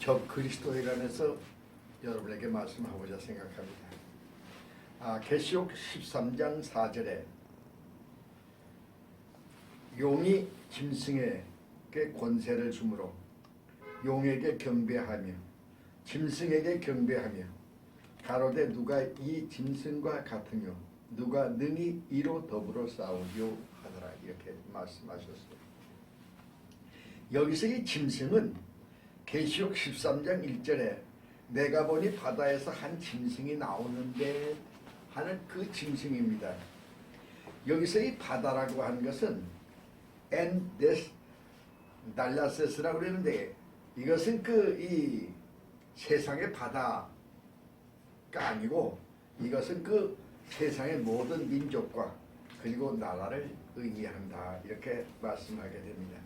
적 그리스도에 관해서 여러분에게 말씀하고자 생각합니다. 계시록 13장 4절에 용이 짐승에게 권세를 주므로 용에게 경배하며 짐승에게 경배하며 가로되 누가 이 짐승과 같으며 누가 능히 이로 더불어 싸우리요 하더라, 이렇게 말씀하셨어요. 여기서 이 짐승은 계시록 13장 1절에 내가 보니 바다에서 한 짐승이 나오는데 하는 그 짐승입니다. 여기서 이 바다라고 하는 것은 엔데스 달라세스라고 그러는데, 이것은 이 세상의 바다가 아니고 이것은 그 세상의 모든 민족과 그리고 나라를 의미한다, 이렇게 말씀하게 됩니다.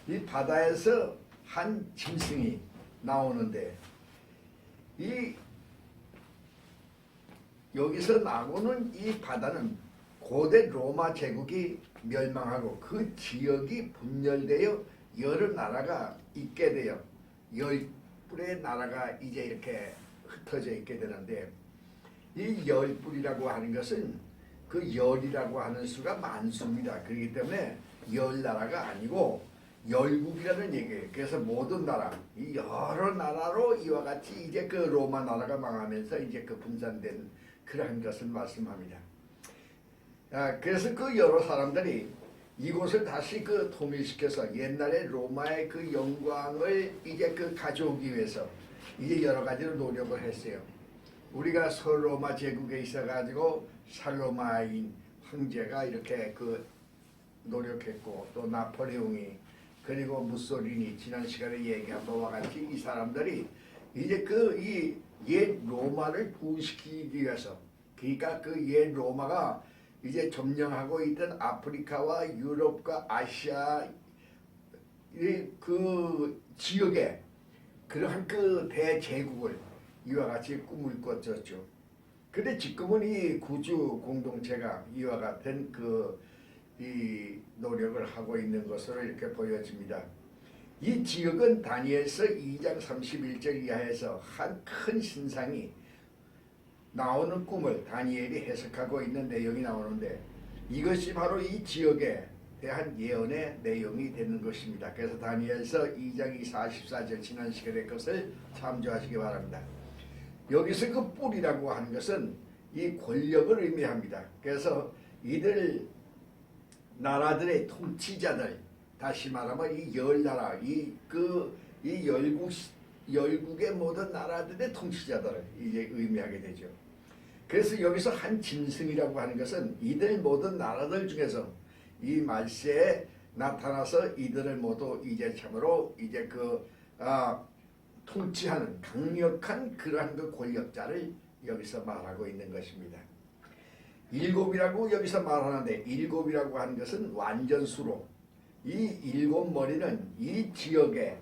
이 바다에서 한 짐승이 나오는데, 여기서 나오는 이 바다는 고대 로마 제국이 멸망하고 그 지역이 분열되어 여러 나라가 있게 되어 10불의 나라가 이제 이렇게 흩어져 있게 되는데, 이 10불이라고 하는 것은 그 열이라고 하는 수가 만수입니다. 그렇기 때문에 10나라가 아니고 열국이라는 얘기예요. 그래서 모든 나라, 이 여러 나라로 이와 같이 이제 그 로마 나라가 망하면서 이제 그 분산된 그러한 것을 말씀합니다. 그래서 그 여러 사람들이 이곳을 다시 그 통일시켜서 옛날에 로마의 그 영광을 이제 그 가져오기 위해서 이제 여러 가지로 노력을 했어요. 우리가 서로마 제국에 있어가지고 살로마인 황제가 이렇게 그 노력했고, 또 나폴레옹이, 그리고 무솔리니, 지난 시간에 얘기한 바와 같이 이 사람들이 이제 이 옛 로마를 부흥시키기 위해서, 그러니까 그 옛 로마가 이제 점령하고 있던 아프리카와 유럽과 아시아 그 지역에 그러한 그 대제국을 이와 같이 꿈을 꿨었죠. 근데 지금은 이 구주 공동체가 이와 같은 이 노력을 하고 있는 것으로 이렇게 보여집니다. 이 지역은 다니엘서 2장 31절 이하에서 한 큰 신상이 나오는 꿈을 다니엘이 해석하고 있는 내용이 나오는데, 이것이 바로 이 지역에 대한 예언의 내용이 되는 것입니다. 그래서 다니엘서 2장 44절 지난 시간의 것을 참조하시기 바랍니다. 여기서 그 뿔이라고 하는 것은 이 권력을 의미합니다. 그래서 이들 나라들의 통치자들, 다시 말하면 이 열나라, 열국의 모든 나라들의 통치자들을 이제 의미하게 되죠. 그래서 여기서 한 짐승이라고 하는 것은 이들 모든 나라들 중에서 이 말세에 나타나서 이들을 모두 이제 참으로 이제 통치하는 강력한 그러한 그 권력자를 여기서 말하고 있는 것입니다. 일곱이라고 여기서 말하는데, 일곱이라고 하는 것은 완전수로, 이 일곱 머리는 이 지역에서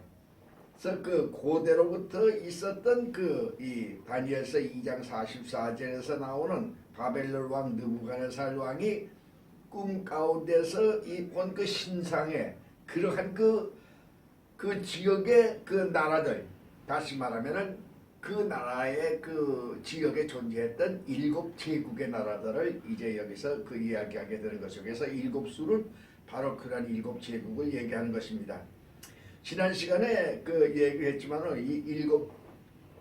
그 고대로부터 있었던 이 다니엘서 2장 44절에서 나오는 바벨론 왕 느부갓네살 왕이 꿈 가운데서 본 그 신상의 그러한 그 지역의 그 나라들, 다시 말하면은 그 나라의 그 지역에 존재했던 7제국의 나라들을 이제 여기서 그 이야기하게 되는 것이죠. 그래서 7수는 바로 그러한 7제국을 얘기하는 것입니다. 지난 시간에 얘기했지만 이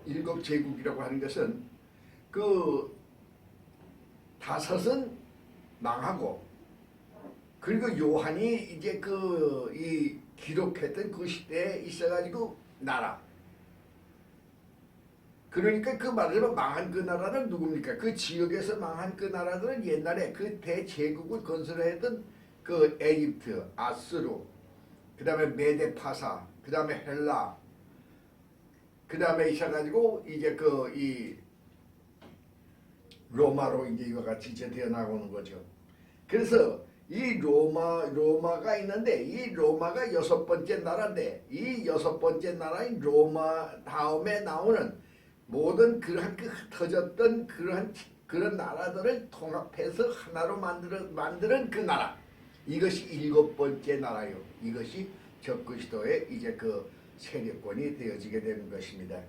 7제국이라고 하는 것은 그 5은 망하고, 그리고 요한이 이제 이 기록했던 그 시대에 있어가지고 나라, 그러니까 그 말하자면 망한 그 나라는 누굽니까? 그 지역에서 망한 그 나라들은 옛날에 그 대제국을 건설했던 그 에집트, 아수르, 그 다음에 메데파사, 그 다음에 헬라, 그 다음에 있어가지고 이제 이 로마로 이제 이와 같이 이제 되어 나오는 거죠. 그래서 이 로마가 있는데, 이 로마가 6번째 나라인데, 이 6번째 나라인 로마 다음에 나오는 모든 그러한 흩어졌던 그런 나라들을 통합해서 하나로 만드는 그 나라, 이것이 7번째 나라요. 이것이 적그리스도의 이제 세력권이 되어지게 되는 것입니다.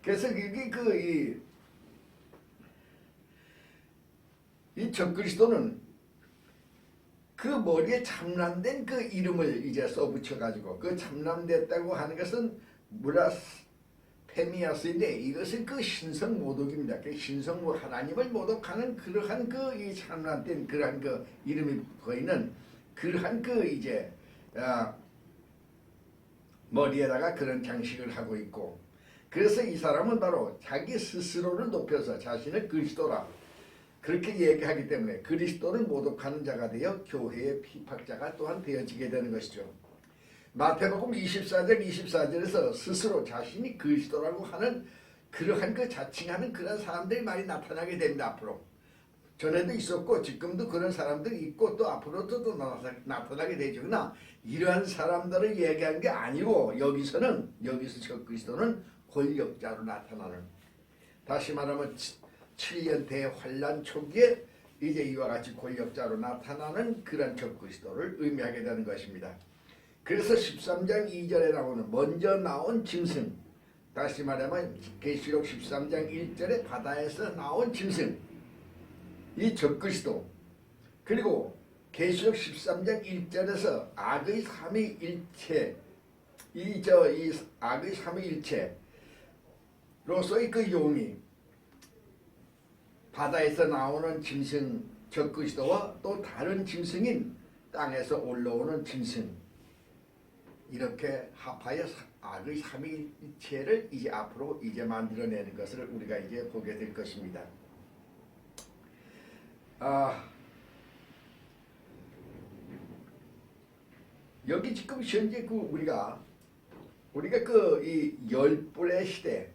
그래서 이게 이 적그리스도는 그 머리에 참남된 그 이름을 이제 써붙여가지고 그 참남됐다고 하는 것은 무라페미아스인데 이것은 그 신성 모독입니다. 그 신성 하나님을 모독하는 그러한 그 이 참남된 그러한 그 이름이 보이는 그러한 그 이제 머리에다가 그런 장식을 하고 있고, 그래서 이 사람은 바로 자기 스스로를 높여서 자신을 그리스도라 그렇게 얘기하기 때문에 그리스도를 모독하는 자가 되어 교회의 피박자가 또한 되어지게 되는 것이죠. 마태복음 24장 24절에서 스스로 자신이 그리스도라고 하는 그러한 그 자칭하는 그런 사람들이 많이 나타나게 됩니다. 앞으로 전에도 있었고 지금도 그런 사람들이 있고 또 앞으로도 또 나타나게 되죠. 그러나 이러한 사람들을 얘기한 게 아니고 여기서 적그리스도는 권력자로 나타나는, 다시 말하면 7년 대환란 초기에 이제 이와 같이 권력자로 나타나는 그런 적그리스도를 의미하게 되는 것입니다. 그래서 13장 2절에 나오는 먼저 나온 짐승, 다시 말하면 계시록 13장 1절에 바다에서 나온 짐승, 이 적그리스도, 그리고 계시록 13장 1절에서 악의 삼위일체, 이 악의 삼위일체로서의 그 용이 바다에서 나오는 짐승 적그리스도와 또 다른 짐승인 땅에서 올라오는 짐승, 이렇게 합하여 악의 삼위일체를 이제 앞으로 이제 만들어내는 것을 우리가 이제 보게 될 것입니다. 여기 지금 현재 우리가 그 이 열불의 시대,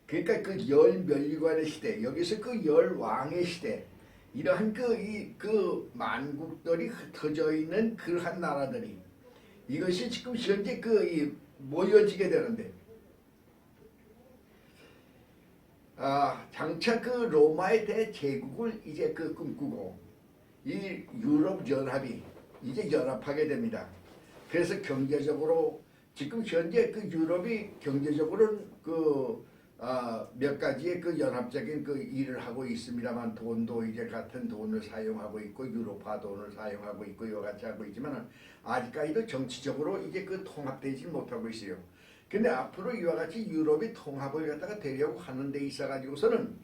그러니까 그 열멸관의 시대, 여기서 그 열왕의 시대, 이러한 그 만국들이 흩어져 있는 그러한 나라들이 이것이 지금 현재 모여지게 되는데, 장차 그 로마의 대제국을 이제 꿈꾸고 이 유럽 연합이 이제 연합하게 됩니다. 그래서 경제적으로 지금 현재 그 유럽이 경제적으로는 몇 가지의 그 연합적인 그 일을 하고 있습니다만, 돈도 이제 같은 돈을 사용하고 있고 유로파 돈을 사용하고 있고 이와 같이 하고 있지만 아직까지도 정치적으로 이제 그 통합되지 못하고 있어요. 근데 앞으로 이와 같이 유럽이 통합을 갖다가 되려고 하는 데 있어 가지고서는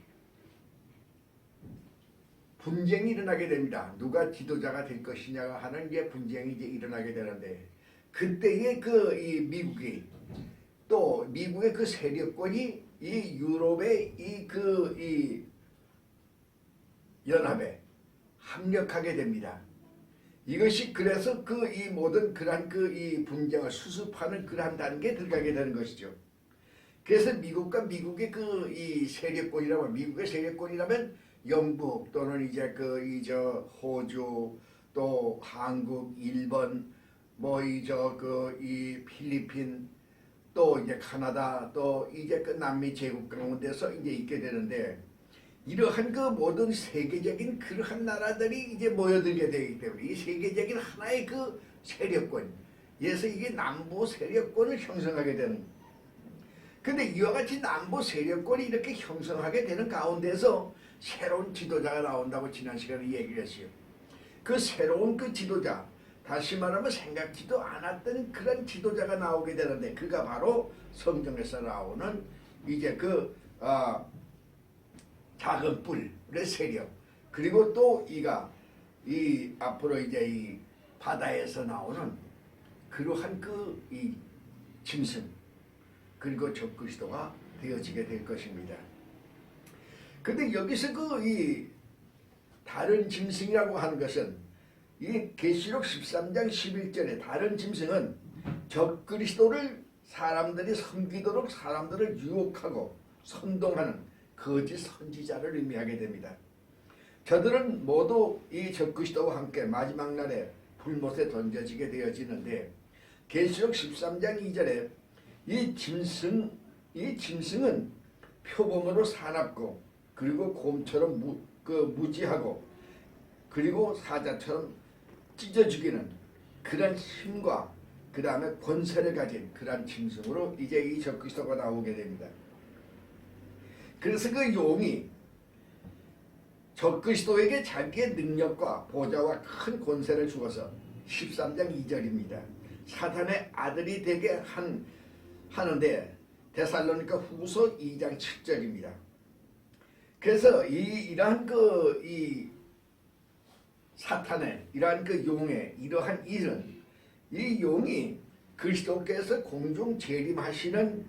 분쟁이 일어나게 됩니다. 누가 지도자가 될 것이냐 하는 게 분쟁이 이제 일어나게 되는데, 그때의 이 미국의 그 세력권이 이 유럽의 이 연합에 합력하게 됩니다. 이것이 그래서 이 모든 그러한 이 분쟁을 수습하는 그러한 단계에 들어가게 되는 것이죠. 그래서 미국과 미국의 이 세력권이라면, 미국의 세력권이라면 영국 또는 이제 호주 또 한국, 일본, 이 필리핀 또 이제 카나다 또 이제 그 남미 제국 가운데서 이제 있게 되는데, 이러한 그 모든 세계적인 그러한 나라들이 이제 모여들게 되기 때문에 이 세계적인 하나의 그 세력권, 그래서 이게 남부 세력권을 형성하게 되는. 근데 이와 같이 남부 세력권이 이렇게 형성하게 되는 가운데서 새로운 지도자가 나온다고 지난 시간에 얘기를 했어요. 그 새로운 그 지도자, 다시 말하면 생각지도 않았던 그런 지도자가 나오게 되는데, 그가 바로 성경에서 나오는 이제 작은 뿔의 세력, 그리고 또 이 앞으로 이제 이 바다에서 나오는 그러한 이 짐승, 그리고 적그리스도가 되어지게 될 것입니다. 근데 여기서 이 다른 짐승이라고 하는 것은 이 계시록 13장 11절에 다른 짐승은 적그리스도를 사람들이 섬기도록 사람들을 유혹하고 선동하는 거짓 선지자를 의미하게 됩니다. 저들은 모두 이 적그리스도와 함께 마지막 날에 불못에 던져지게 되어지는데, 계시록 13장 2절에 이 짐승은 표범으로 사납고 그리고 곰처럼 무지하고 그리고 사자처럼 찢어 죽이는 그런 힘과 그 다음에 권세를 가진 그러한 짐승으로 이제 이 적그리스도가 나오게 됩니다. 그래서 그 용이 적그리스도에게 자기의 능력과 보좌와 큰 권세를 주어서 13장 2절입니다. 사탄의 아들이 되게 하는데 데살로니가 후서 2장 7절입니다. 그래서 이러한 이 사탄의 이러한 그 용의 이러한 일은 이 용이 그리스도께서 공중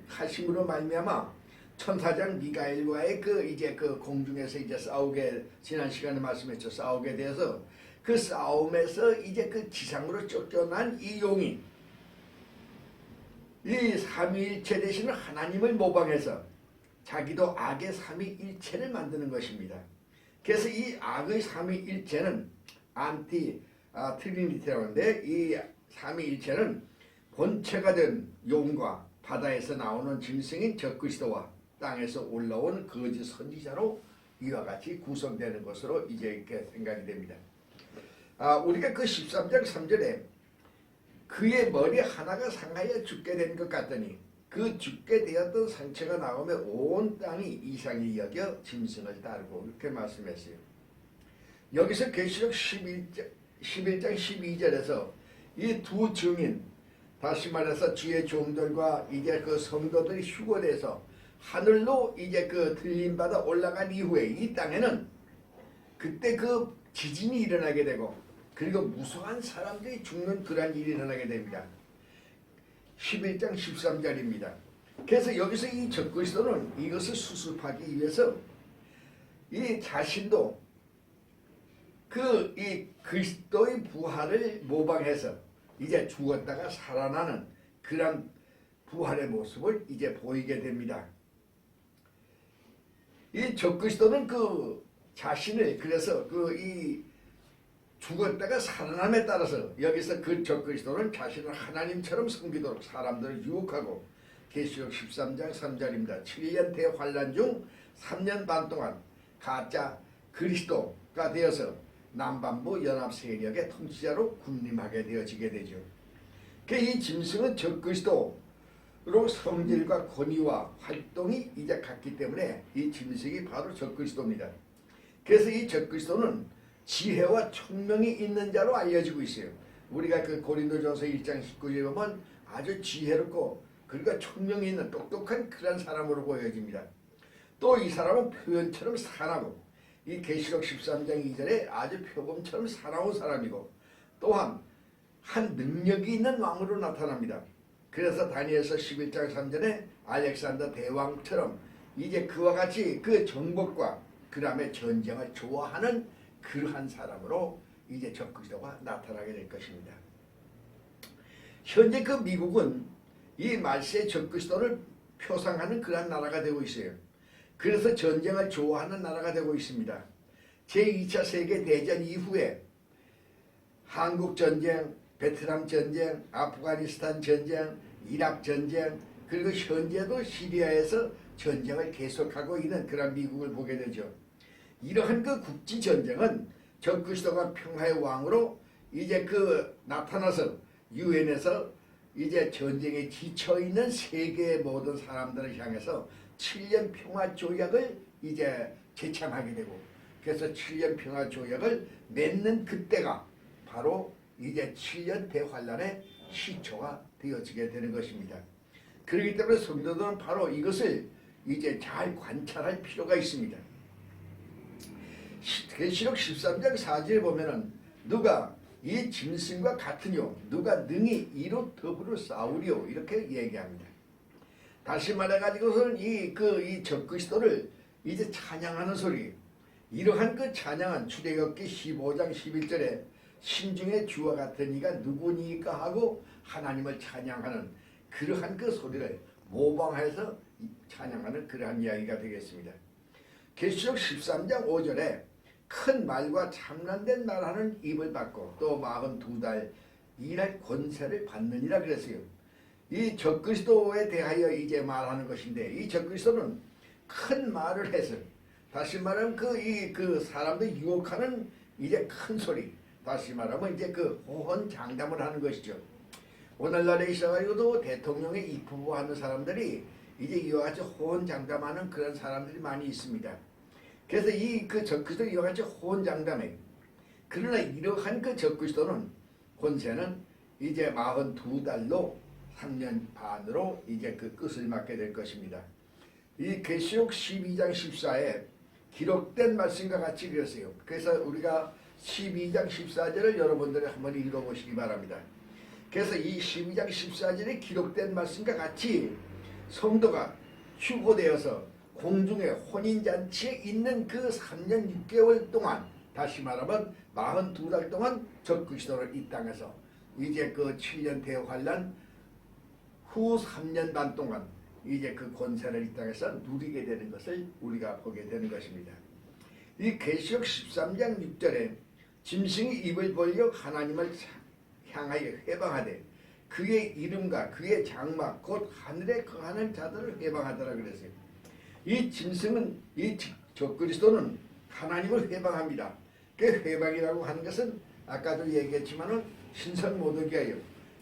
하심으로 말미암아 천사장 미가엘과의 그 공중에서 이제 싸우게, 지난 시간에 말씀했죠. 싸우게 되어서 그 싸움에서 이제 그 지상으로 쫓겨난 이 용이 이 삼위일체 되시는 하나님을 모방해서 자기도 악의 삼위일체를 만드는 것입니다. 그래서 이 악의 삼위일체는 트리니티라고 하는데, 이 삼위일체는 본체가 된 용과 바다에서 나오는 짐승인 적그리스도와 땅에서 올라온 거짓 선지자로 이와 같이 구성되는 것으로 이제 이렇게 생각이 됩니다. 우리가 그 13장 3절에 그의 머리 하나가 상하여 죽게 된 것 같더니 그 죽게 되었던 상처가 나오며 온 땅이 이상히 여겨 짐승을 따르고, 이렇게 말씀했어요. 여기서 계시록 11장 12절에서 이 두 증인, 다시 말해서 주의 종들과 이제 그 성도들이 휴거돼서 하늘로 이제 그 들림받아 올라간 이후에 이 땅에는 그때 그 지진이 일어나게 되고, 그리고 무수한 사람들이 죽는 그러한 일이 일어나게 됩니다. 11장 13절입니다. 그래서 여기서 이 적그리스도는 이것을 수습하기 위해서 이 자신도 이 그리스도의 부활을 모방해서 이제 죽었다가 살아나는 그런 부활의 모습을 이제 보이게 됩니다. 이 적그리스도는 그 자신을, 그래서 이 죽었다가 살아남에 따라서 여기서 그 적그리스도는 자신을 하나님처럼 섬기도록 사람들을 유혹하고, 계시록 13장 3절입니다. 7년 대환란 중 3년 반 동안 가짜 그리스도가 되어서 남반부 연합 세력의 통치자로 군림하게 되어지게 되죠. 이 짐승은 적그리스도로 성질과 권위와 활동이 이제 같기 때문에 이 짐승이 바로 적그리스도입니다. 그래서 이 적그리스도는 지혜와 총명이 있는 자로 알려지고 있어요. 우리가 그 고린도전서 1장 19절에 보면 아주 지혜롭고 그리고 총명이 있는 똑똑한 그런 사람으로 보여집니다. 또 이 사람은 표현처럼 사나고, 이 계시록 13장 2절에 아주 표범처럼 살아온 사람이고, 또한 한 능력이 있는 왕으로 나타납니다. 그래서 다니엘서 11장 3절에 알렉산더 대왕처럼 이제 그와 같이 그 정복과 그 다음에 전쟁을 좋아하는 그러한 사람으로 이제 적그리스도가 나타나게 될 것입니다. 현재 그 미국은 이 말세의 적그리스도를 표상하는 그러한 나라가 되고 있어요. 그래서 전쟁을 좋아하는 나라가 되고 있습니다. 제2차 세계대전 이후에 한국전쟁, 베트남 전쟁, 아프가니스탄 전쟁, 이락 전쟁, 그리고 현재도 시리아에서 전쟁을 계속하고 있는 그런 미국을 보게 되죠. 이러한 그 국지전쟁은 적그리스도가 평화의 왕으로 이제 나타나서 유엔에서 이제 전쟁에 지쳐있는 세계의 모든 사람들을 향해서 7년 평화 조약을 이제 제참하게 되고, 그래서 7년 평화 조약을 맺는 그때가 바로 이제 7년 대환란의 시초가 되어지게 되는 것입니다. 그렇기 때문에 성도들은 바로 이것을 이제 잘 관찰할 필요가 있습니다. 계시록 13장 4절에 보면은 누가 이 짐승과 같으뇨, 누가 능히 이로 더불어 싸우리요, 이렇게 얘기합니다. 다시 말해가지고서는 이 적그리스도를 이제 찬양하는 소리, 이러한 그 찬양은 출애굽기 15장 11절에 신중의 주와 같은 이가 누구니까 하고 하나님을 찬양하는 그러한 그 소리를 모방해서 찬양하는 그러한 이야기가 되겠습니다. 계시록 13장 5절에 큰 말과 참난된 말하는 입을 받고 또 42달 일할 권세를 받느니라 그랬어요. 이 적그리스도에 대하여 이제 말하는 것인데, 이 적그리스도는 큰 말을 해서, 다시 말하면 그 사람들 유혹하는 이제 큰 소리, 다시 말하면 이제 그 호언장담을 하는 것이죠. 오늘날에 있어가지고도 대통령에 입후보하는 사람들이 이제 이와 같이 호언장담하는 그런 사람들이 많이 있습니다. 그래서 그 적그리스도 이와 같이 호언장담해. 그러나 이러한 그 적그리스도는 권세는 이제 42달로 3년 반으로 이제 그 끝을 맞게 될 것입니다. 이 계시록 12장 14에 기록된 말씀과 같이 그랬어요. 그래서 우리가 12장 14절을 여러분들이 한번 읽어보시기 바랍니다. 그래서 이 12장 14절에 기록된 말씀과 같이 성도가 휴고되어서 공중의 혼인잔치에 있는 그 3년 6개월 동안, 다시 말하면 42달 동안 적그리스도를 이 땅에서 이제 그 7년 대환란 후 3년 반 동안 이제 그 권세를 이 땅에서 누리게 되는 것을 우리가 보게 되는 것입니다. 이 계시록 13장 6절에 짐승이 입을 벌려 하나님을 향하여 회방하되 그의 이름과 그의 장막 곧 하늘에 거하는 자들을 회방하더라 그랬어요. 이 짐승은, 이 적그리스도는 하나님을 회방합니다. 그 회방이라고 하는 것은 아까도 얘기했지만은 신성모독이에요.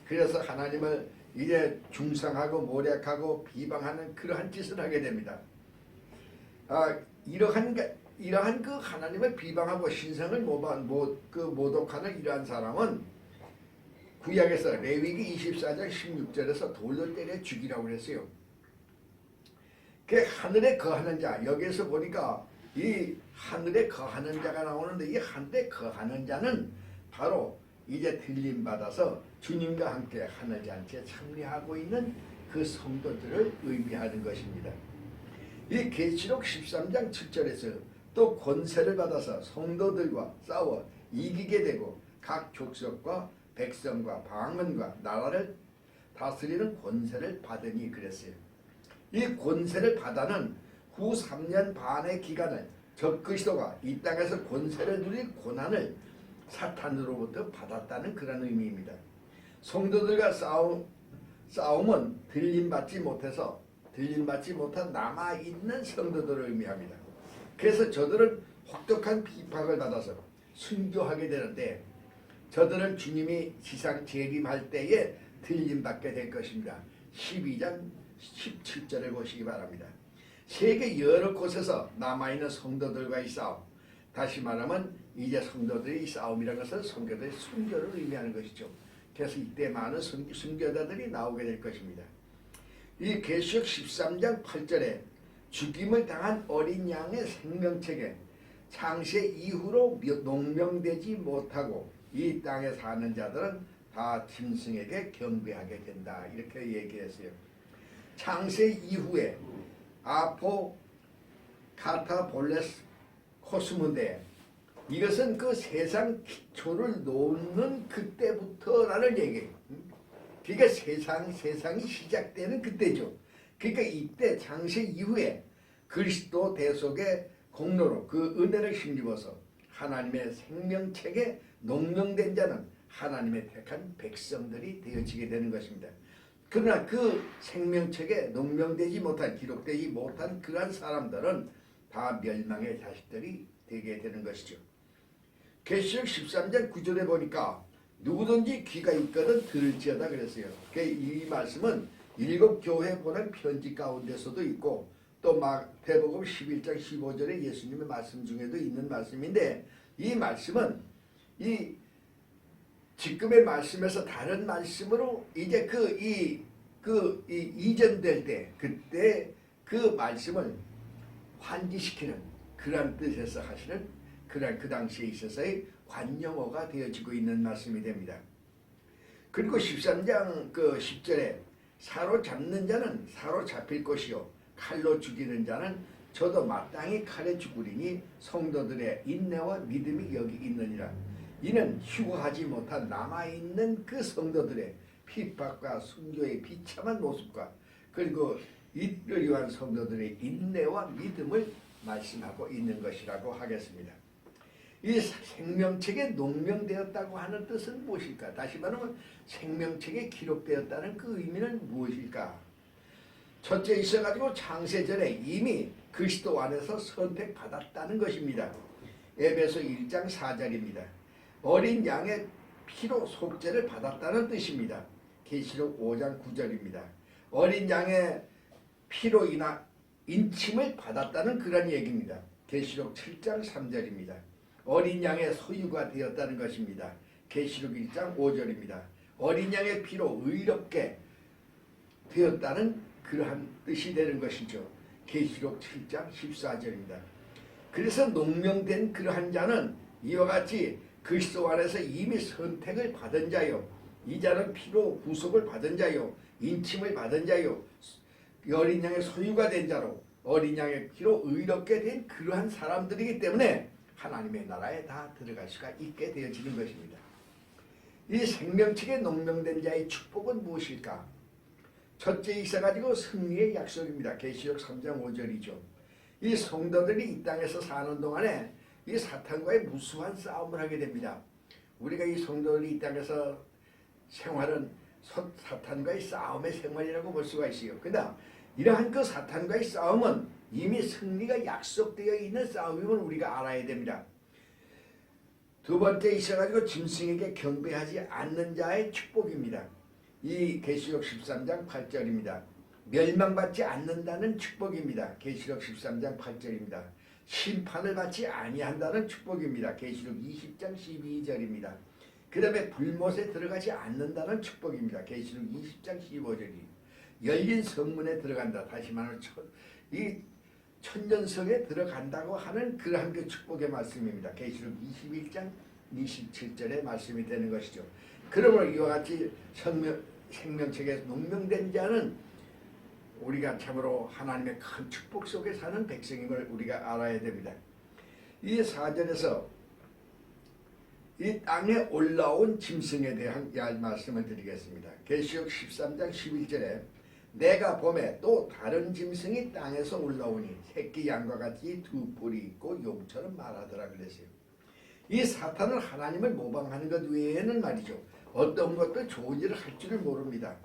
그래서 하나님을 이제 중상하고 모략하고 비방하는 그러한 짓을 하게 됩니다. 이러한 그 하나님을 비방하고 신성을 모독하는 이러한 사람은 구약에서 레위기 24장 16절에서 돌로 때려 죽이라고 그랬어요. 그 하늘에 거하는 자, 여기에서 보니까 이 하늘에 거하는 자가 나오는데 이 하늘에 거하는 자는 바로 이제 들림 받아서 주님과 함께 하늘잔치에 참여하고 있는 그 성도들을 의미하는 것입니다. 이 계시록 13장 7절에서 또 권세를 받아서 성도들과 싸워 이기게 되고 각 족속과 백성과 방언과 나라를 다스리는 권세를 받으니 그랬어요. 이 권세를 받아는 후 3년 반의 기간을 적그리스도가 이 땅에서 권세를 누릴 고난을 사탄으로부터 받았다는 그런 의미입니다. 성도들과 싸움은 들림받지 못한 남아있는 성도들을 의미합니다. 그래서 저들은 혹독한 비판을 받아서 순교하게 되는데 저들은 주님이 지상 재림할 때에 들림받게 될 것입니다. 12장 17절을 보시기 바랍니다. 세계 여러 곳에서 남아있는 성도들과의 싸움, 다시 말하면 이제 성도들의 싸움이라는 것은 성도들의 순교를 의미하는 것이죠. 그래서 이때 많은 순교자들이 나오게 될 것입니다. 이 계시록 13장 8절에 죽임을 당한 어린 양의 생명책에 창세 이후로 농명되지 못하고 이 땅에 사는 자들은 다 짐승에게 경배하게 된다, 이렇게 얘기했어요. 창세 이후에 아포 카타볼레스 코스문데 이것은 그 세상 기초를 놓는 그때부터라는 얘기예요. 그러니까 세상이 시작되는 그때죠. 그러니까 이때 창세 이후에 그리스도 대속의 공로로 그 은혜를 힘입어서 하나님의 생명책에 농명된 자는 하나님의 택한 백성들이 되어지게 되는 것입니다. 그러나 그 생명책에 농명되지 못한, 기록되지 못한 그러한 사람들은 다 멸망의 자식들이 되게 되는 것이죠. 계시록 13장 9절에 보니까 누구든지 귀가 있거든 들을지어다 그랬어요. 이 말씀은 7교회에 보낸 편지 가운데서도 있고 또 마태복음 11장 15절에 예수님의 말씀 중에도 있는 말씀인데, 이 말씀은 이 지금의 말씀에서 다른 말씀으로 이제 이전될 때 그때 그 말씀을 환기시키는 그런 뜻에서 하시는 그런 그 당시에 있어서의 관용어가 되어지고 있는 말씀이 됩니다. 그리고 13장 10절에 사로잡는 자는 사로잡힐 것이요 칼로 죽이는 자는 저도 마땅히 칼에 죽으리니 성도들의 인내와 믿음이 여기 있느니라. 이는 휴거하지 못한 남아있는 그 성도들의 핍박과 순교의 비참한 모습과 그리고 이를 위한 성도들의 인내와 믿음을 말씀하고 있는 것이라고 하겠습니다. 이 생명책에 농명되었다고 하는 뜻은 무엇일까? 다시 말하면 생명책에 기록되었다는 그 의미는 무엇일까? 첫째 있어가지고 창세전에 이미 그리스도 안에서 선택받았다는 것입니다. 에베소 1장 4절입니다. 어린 양의 피로 속죄를 받았다는 뜻입니다. 계시록 5장 9절입니다. 어린 양의 피로 인한 인침을 받았다는 그런 얘기입니다. 계시록 7장 3절입니다. 어린 양의 소유가 되었다는 것입니다. 계시록 1장 5절입니다. 어린 양의 피로 의롭게 되었다는 그러한 뜻이 되는 것이죠. 계시록 7장 14절입니다. 그래서 농명된 그러한 자는 이와 같이 그리스도 안에서 이미 선택을 받은 자요, 이 자는 피로 구속을 받은 자요, 인침을 받은 자요, 어린 양의 소유가 된 자로 어린 양의 피로 의롭게 된 그러한 사람들이기 때문에 하나님의 나라에 다 들어갈 수가 있게 되어지는 것입니다. 이 생명책에 농명된 자의 축복은 무엇일까? 첫째 있어가지고 승리의 약속입니다. 계시록 3장 5절이죠. 이 성도들이 이 땅에서 사는 동안에 이 사탄과의 무수한 싸움을 하게 됩니다. 우리가 이 성도들이 이 땅에서 생활은 사탄과의 싸움의 생활이라고 볼 수가 있어요. 그러나 이러한 그 사탄과의 싸움은 이미 승리가 약속되어 있는 싸움임을 우리가 알아야 됩니다. 두 번째 있어가지고 짐승에게 경배하지 않는 자의 축복입니다. 이 계시록 13장 8절입니다. 멸망받지 않는다는 축복입니다. 계시록 13장 8절입니다. 심판을 받지 아니한다는 축복입니다. 계시록 20장 12절입니다. 그 다음에 불못에 들어가지 않는다는 축복입니다. 계시록 20장 15절이 열린 성문에 들어간다. 다시 말하면 이 천년성에 들어간다고 하는 그러한 그 축복의 말씀입니다. 계시록 21장 27절의 말씀이 되는 것이죠. 그러므로 이와 같이 생명책에 농명된 자는 우리가 참으로 하나님의 큰 축복 속에 사는 백성임을 우리가 알아야 됩니다. 이 4절에서 이 땅에 올라온 짐승에 대한 말씀을 드리겠습니다. 계시록 13장 11절에 내가 보매 또 다른 짐승이 땅에서 올라오니 새끼 양과 같이 두 뿔이 있고 용처럼 말하더라 그랬어요. 이 사탄은 하나님을 모방하는 것 외에는 말이죠, 어떤 것도 좋은 일을 할 줄을 모릅니다.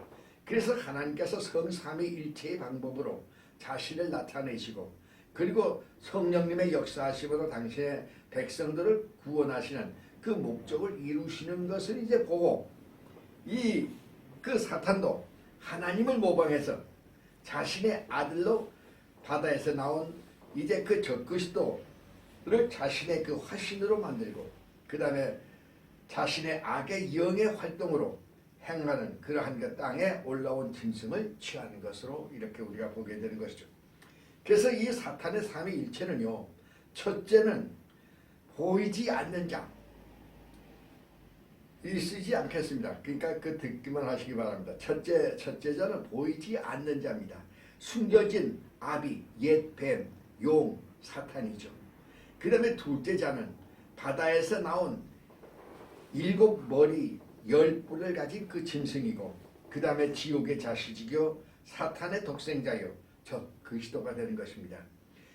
그래서 하나님께서 성삼위일체의 방법으로 자신을 나타내시고 그리고 성령님의 역사하심으로 당시의 백성들을 구원하시는 그 목적을 이루시는 것을 이제 보고 그 사탄도 하나님을 모방해서 자신의 아들로 바다에서 나온 이제 그 적그리스도를 자신의 그 화신으로 만들고 그 다음에 자신의 악의 영의 활동으로 행하는 그러한 그 땅에 올라온 짐승을 취하는 것으로 이렇게 우리가 보게 되는 것이죠. 그래서 이 사탄의 삼위일체는요, 첫째는 보이지 않는 자, 이 쓰지 않겠습니다. 그러니까 그 듣기만 하시기 바랍니다. 첫째 자는 보이지 않는 자입니다. 숨겨진 아비, 옛 뱀, 용, 사탄이죠. 그 다음에 둘째 자는 바다에서 나온 7머리 10뿔을 가진 그 짐승이고 그 다음에 지옥의 자식이요 사탄의 독생자요 저 그리스도가 되는 것입니다.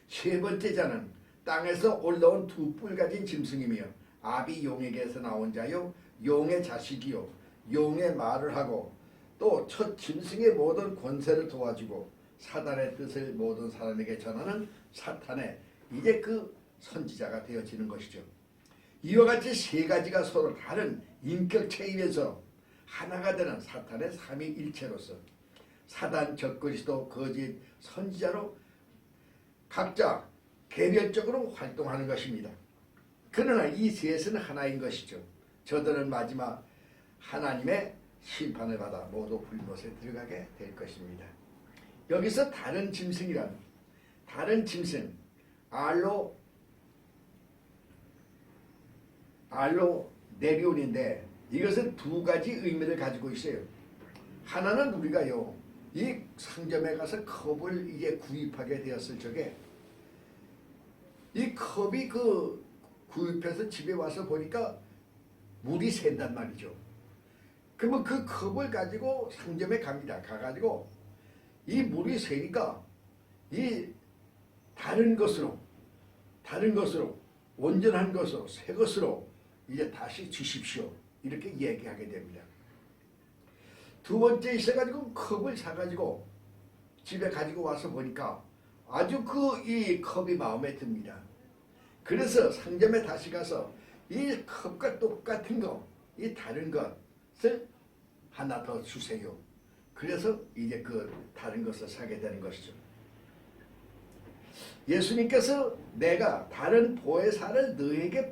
세 번째 자는 땅에서 올라온 2뿔 가진 짐승이며 아비 용에게서 나온 자요 용의 자식이요 용의 말을 하고 또 첫 짐승의 모든 권세를 도와주고 사단의 뜻을 모든 사람에게 전하는 사탄의 이제 그 선지자가 되어지는 것이죠. 이와 같이 세 가지가 서로 다른 인격체이면서 하나가 되는 사탄의 삼위일체로서 사단, 적그리스도, 거짓, 선지자로 각자 개별적으로 활동하는 것입니다. 그러나 이 셋은 하나인 것이죠. 저들은 마지막 하나님의 심판을 받아 모두 불못에 들어가게 될 것입니다. 여기서 다른 짐승이란 다른 짐승 알로네리온인데 이것은 두 가지 의미를 가지고 있어요. 하나는 우리가요 이 상점에 가서 컵을 이제 구입하게 되었을 적에 이 컵이 구입해서 집에 와서 보니까 물이 샌단 말이죠. 그러면 그 컵을 가지고 상점에 갑니다. 가가지고 이 물이 새니까 이 다른 것으로 온전한 것으로 새 것으로 이제 다시 주십시오. 이렇게 얘기하게 됩니다. 두 번째 있어가지고 컵을 사가지고 집에 가지고 와서 보니까 아주 이 컵이 마음에 듭니다. 그래서 상점에 다시 가서 이 컵과 똑같은 거, 이 다른 것을 하나 더 주세요. 그래서 이제 그 다른 것을 사게 되는 것이죠. 예수님께서 내가 다른 보혜사를 너에게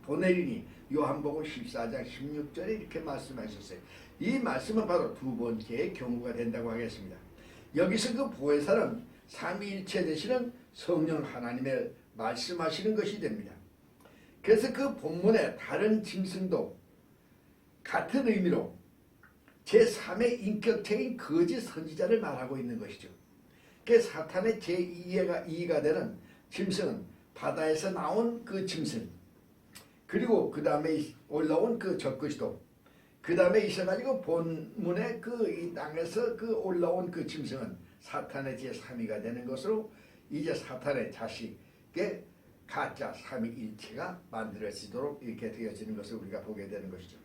보내리니 요한복음 14장 16절에 이렇게 말씀하셨어요. 이 말씀은 바로 두 번째의 경우가 된다고 하겠습니다. 여기서 그 보혜사는 삼위일체 되시는 성령 하나님의 말씀하시는 것이 됩니다. 그래서 그 본문의 다른 짐승도 같은 의미로 제3의 인격체인 거짓 선지자를 말하고 있는 것이죠. 그 사탄의 제2가 되는 짐승은 바다에서 나온 그 짐승, 그리고 그 다음에 올라온 그 적그리스도, 그 다음에 있어가지고 본문의 그 이 땅에서 그 올라온 그 짐승은 사탄의 제3위가 되는 것으로 이제 사탄의 자식의 가짜 삼위일체가 만들어지도록 이렇게 되어지는 것을 우리가 보게 되는 것이죠.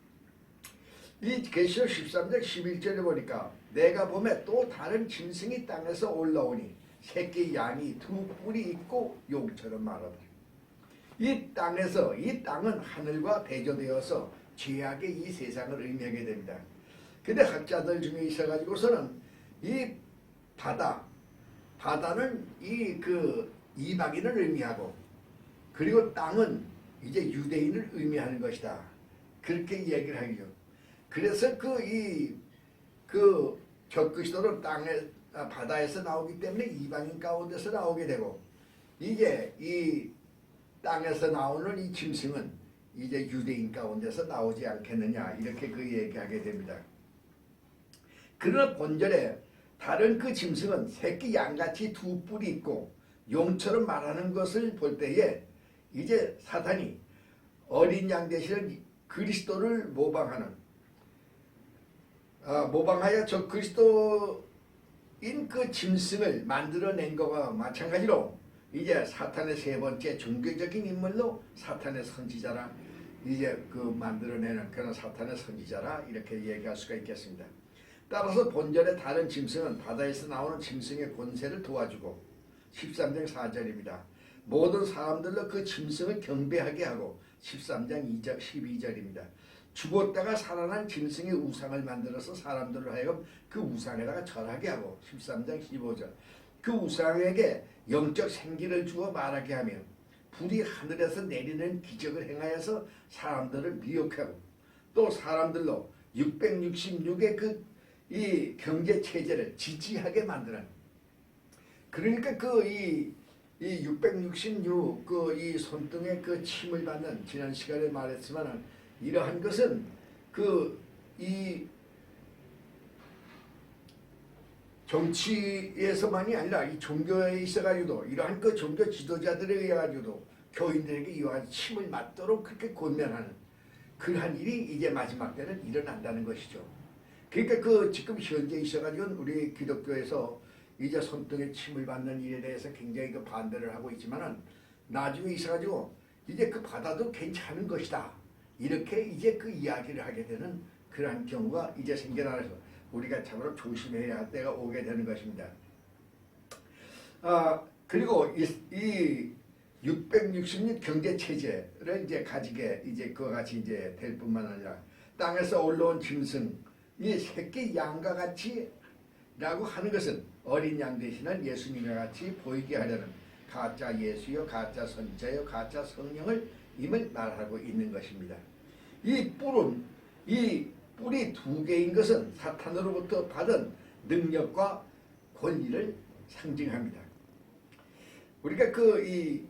이 계시록 13장 11절에 보니까 내가 보매 또 다른 짐승이 땅에서 올라오니 새끼 양이 두 뿔이 있고 용처럼 말하더라. 이 땅은 하늘과 대조되어서 죄악의 이 세상을 의미하게 됩니다. 근데 학자들 중에 있어가지고서는 이 바다는 이방인을 의미하고, 그리고 땅은 이제 유대인을 의미하는 것이다. 그렇게 얘기를 하죠. 그래서 그 적그리스도는 바다에서 나오기 때문에 이방인 가운데서 나오게 되고, 이제 이 땅에서 나오는 이 짐승은 이제 유대인 가운데서 나오지 않겠느냐, 이렇게 그 얘기하게 됩니다. 그러나 본절에 다른 그 짐승은 새끼 양같이 두 뿔이 있고 용처럼 말하는 것을 볼 때에 이제 사탄이 어린 양 되시는 그리스도를 모방하여 저 그리스도인 그 짐승을 만들어낸 것과 마찬가지로 이제 사탄의 세 번째 종교적인 인물로 사탄의 선지자라, 이제 그 만들어내는 그런 사탄의 선지자라 이렇게 얘기할 수가 있겠습니다. 따라서 본절의 다른 짐승은 바다에서 나오는 짐승의 권세를 도와주고, 13장 4절입니다. 모든 사람들로 그 짐승을 경배하게 하고, 13장 12절입니다. 죽었다가 살아난 짐승의 우상을 만들어서 사람들을 하여금 그 우상에다가 절하게 하고, 13장 15절. 그 우상에게 영적 생기를 주어 말하게 하며 불이 하늘에서 내리는 기적을 행하여서 사람들을 미혹하고, 또 사람들로 666의 이 경제 체제를 지지하게 만드는, 그러니까 이 666 이 손등에 그 침을 받는, 지난 시간에 말했지만은 이러한 것은 이 정치에서만이 아니라 이 종교에 있어가지고도 이러한 그 종교 지도자들에 의해 가지고도 교인들에게 이와 침을 맞도록 그렇게 권면하는 그러한 일이 이제 마지막 때는 일어난다는 것이죠. 그러니까 지금 현재 있어가지고 우리 기독교에서 이제 손등에 침을 받는 일에 대해서 굉장히 반대를 하고 있지만은 나중에 있어가지고 이제 그 받아도 괜찮은 것이다, 이렇게 이제 그 이야기를 하게 되는 그러한 경우가 이제 생겨나서 우리가 참으로 조심해야 할 때가 오게 되는 것입니다. 그리고 이 666 경제 체제를 이제 가지게 이제 그와 같이 이제 될 뿐만 아니라 땅에서 올라온 짐승, 이 새끼 양과 같이라고 하는 것은 어린 양 되시는 예수님과 같이 보이게 하려는 가짜 예수요, 가짜 선지자요, 가짜 성령을 임을 말하고 있는 것입니다. 이 뿔이 두 개인 것은 사탄으로부터 받은 능력과 권리를 상징합니다. 우리가 이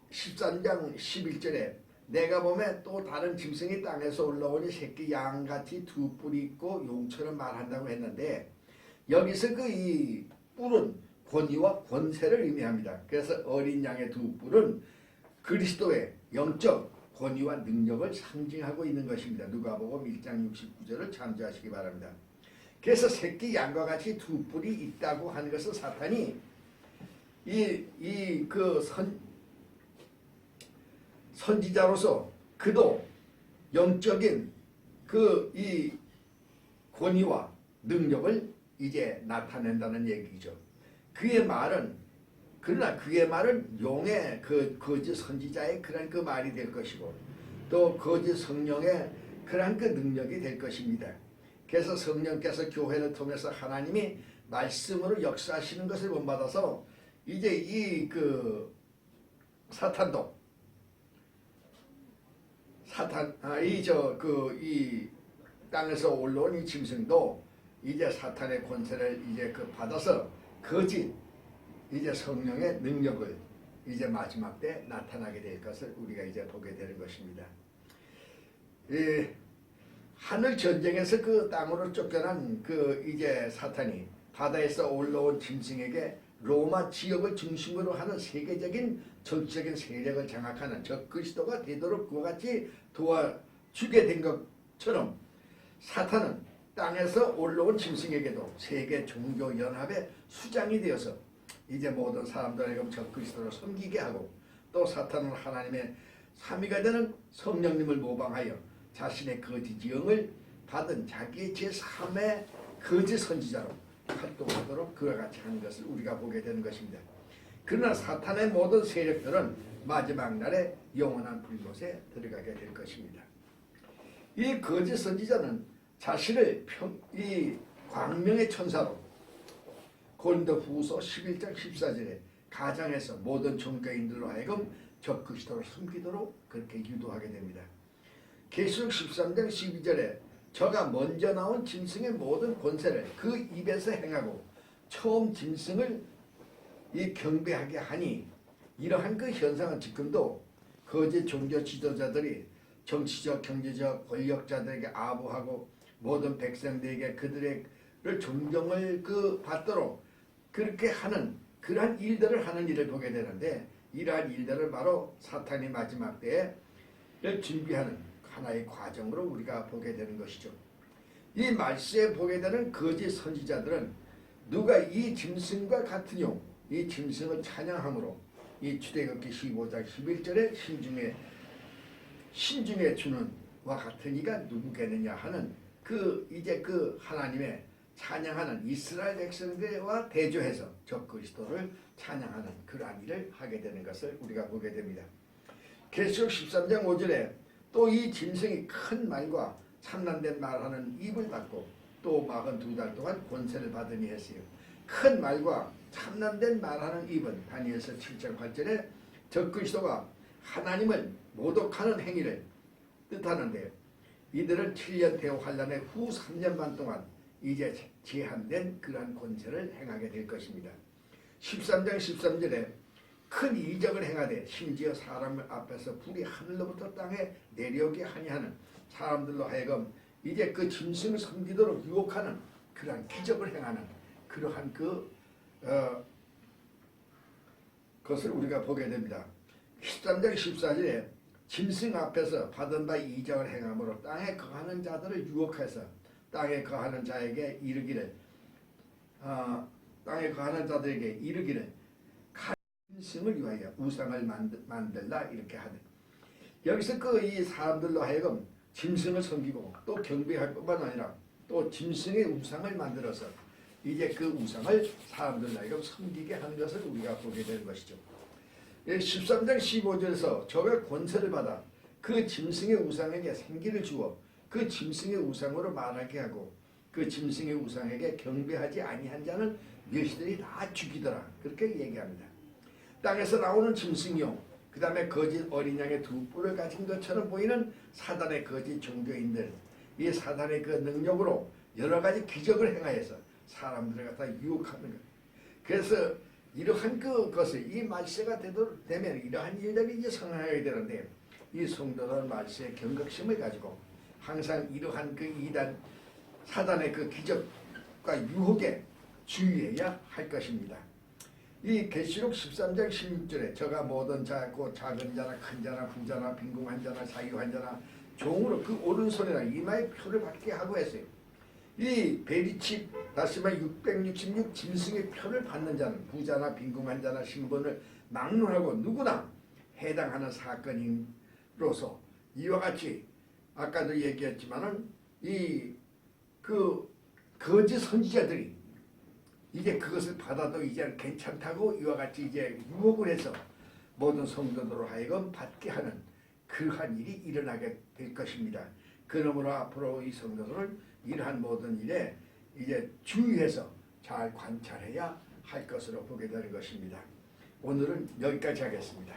13장 11절에 내가 보매 또 다른 짐승이 땅에서 올라오니 새끼 양같이 두 뿔이 있고 용처럼 말한다고 했는데, 여기서 이 뿔은 권위와 권세를 의미합니다. 그래서 어린 양의 두 뿔은 그리스도의 영적 권위와 능력을 상징하고 있는 것입니다. 누가복음 1장 69절을 참조하시기 바랍니다. 그래서 새끼 양과 같이 두 뿔이 있다고 하는 것은 사탄이 선지자로서 그도 영적인 이 권위와 능력을 이제 나타낸다는 얘기죠. 그러나 그의 말은 용의 거짓 선지자의 그런 말이 될 것이고, 또 거짓 성령의 그런 능력이 될 것입니다. 그래서 성령께서 교회를 통해서 하나님이 말씀으로 역사하시는 것을 본받아서 이제 이 그 사탄도 이 땅에서 올라온 이 짐승도 이제 사탄의 권세를 이제 그 받아서 거짓 이제 성령의 능력을 이제 마지막 때 나타나게 될 것을 우리가 이제 보게 되는 것입니다. 하늘 전쟁에서 그 땅으로 쫓겨난 그 이제 사탄이 바다에서 올라온 짐승에게 로마 지역을 중심으로 하는 세계적인 정치적인 세력을 장악하는 적 그리스도가 되도록 그와 같이 도와주게 된 것처럼 사탄은 땅에서 올라온 짐승에게도 세계 종교 연합의 수장이 되어서 이제 모든 사람들에게 적 그리스도를 섬기게 하고 또 사탄은 하나님의 삼위가 되는 성령님을 모방하여 자신의 거짓 영을 받은 자기의 제3의 거짓 선지자로 활동하도록 그와 같이 하는 것을 우리가 보게 되는 것입니다. 그러나 사탄의 모든 세력들은 마지막 날에 영원한 불못에 들어가게 될 것입니다. 이 거짓 선지자는 자신을 이 광명의 천사로 고린도후서 11장 14절에 가정에서 모든 종교인들로 하여금 적 그리스도를 섬기도록 그렇게 유도하게 됩니다. 계시록 13장 12절에 저가 먼저 나온 짐승의 모든 권세를 그 입에서 행하고 처음 짐승을 이 경배하게 하니 이러한 그 현상은 지금도 거짓 종교 지도자들이 정치적 경제적 권력자들에게 아부하고 모든 백성들에게 그들의 존경을 받도록 그렇게 하는 그러한 일들을 하는 일을 보게 되는데 이러한 일들을 바로 사탄이 마지막 때에 준비하는 하나의 과정으로 우리가 보게 되는 것이죠. 이 말세에 보게 되는 거짓 선지자들은 누가 이 짐승과 같은 용, 이 짐승을 찬양함으로 이 출애굽기 15장 11절에 신중에 주는 와 같은 이가 누구겠느냐 하는 이제 하나님의 찬양하는 이스라엘 백성들과 대조해서 적 그리스도를 찬양하는 그러한 일을 하게 되는 것을 우리가 보게 됩니다. 계시록 13장 5절에 또 이 짐승이 큰 말과 참난된 말하는 입을 받고 또 42달 동안 권세를 받으니 했어요. 큰 말과 참난된 말하는 입은 다니엘서 7장 8절에 적 그리스도가 하나님을 모독하는 행위를 뜻하는데 이들은 7년 대후 환란의 후 3년 반 동안 이제 제한된 그러한 권세를 행하게 될 것입니다. 13장 13절에 큰 이적을 행하되 심지어 사람 앞에서 불이 하늘로부터 땅에 내려오게 하니하는 사람들로 하여금 이제 그 짐승을 섬기도록 유혹하는 그러한 기적을 행하는 그러한 것을 우리가 보게 됩니다. 13장 14절에 짐승 앞에서 받은 바 이적을 행함으로 땅에 거하는 자들을 유혹해서 땅에 거하는 자에게 이르기를 땅에 거하는 자들에게 이르기를 짐승을 위하여 우상을 만들라 이렇게 하는 여기서 이 사람들로 하여금 짐승을 섬기고 또 경배할 뿐만 아니라 또 짐승의 우상을 만들어서 이제 그 우상을 사람들로 하여금 섬기게 하는 것을 우리가 보게 되는 것이죠. 13장 15절에서 저가 권세를 받아 그 짐승의 우상에게 생기를 주어 그 짐승의 우상으로 말하게 하고 그 짐승의 우상에게 경배하지 아니한 자는 멸시들이 다 죽이더라 그렇게 얘기합니다. 땅에서 나오는 짐승이요 그 다음에 거짓 어린 양의 두 뿔을 가진 것처럼 보이는 사단의 거짓 종교인들 이 사단의 그 능력으로 여러 가지 기적을 행하여서 사람들을 갖다 유혹하는 것. 그래서 이러한 그것을 이 말세가 되면 이러한 일들이 이제 성행하게 되는데 이 성도는 말세의 경각심을 가지고 항상 이러한 그 이단 사단의 그 기적과 유혹에 주의해야 할 것입니다. 이 계시록 13장 16절에 저가 모든 자 곧 작은 자나 큰 자나 부자나 빈궁한 자나 자유한 자나 종으로 그 오른손이나 이마에 표를 받게 하고 했어요. 이 베리칩 다시 말해 666 짐승의 표를 받는 자는 부자나 빈궁한 자나 신분을 막론하고 누구나 해당하는 사건으로서 이와 같이 아까도 얘기했지만은 이 거짓 선지자들이 이제 그것을 받아도 이제 괜찮다고 이와 같이 이제 유혹을 해서 모든 성도들로 하여금 받게 하는 그러한 일이 일어나게 될 것입니다. 그러므로 앞으로 이 성도들은 이러한 모든 일에 이제 주의해서 잘 관찰해야 할 것으로 보게 되는 것입니다. 오늘은 여기까지 하겠습니다.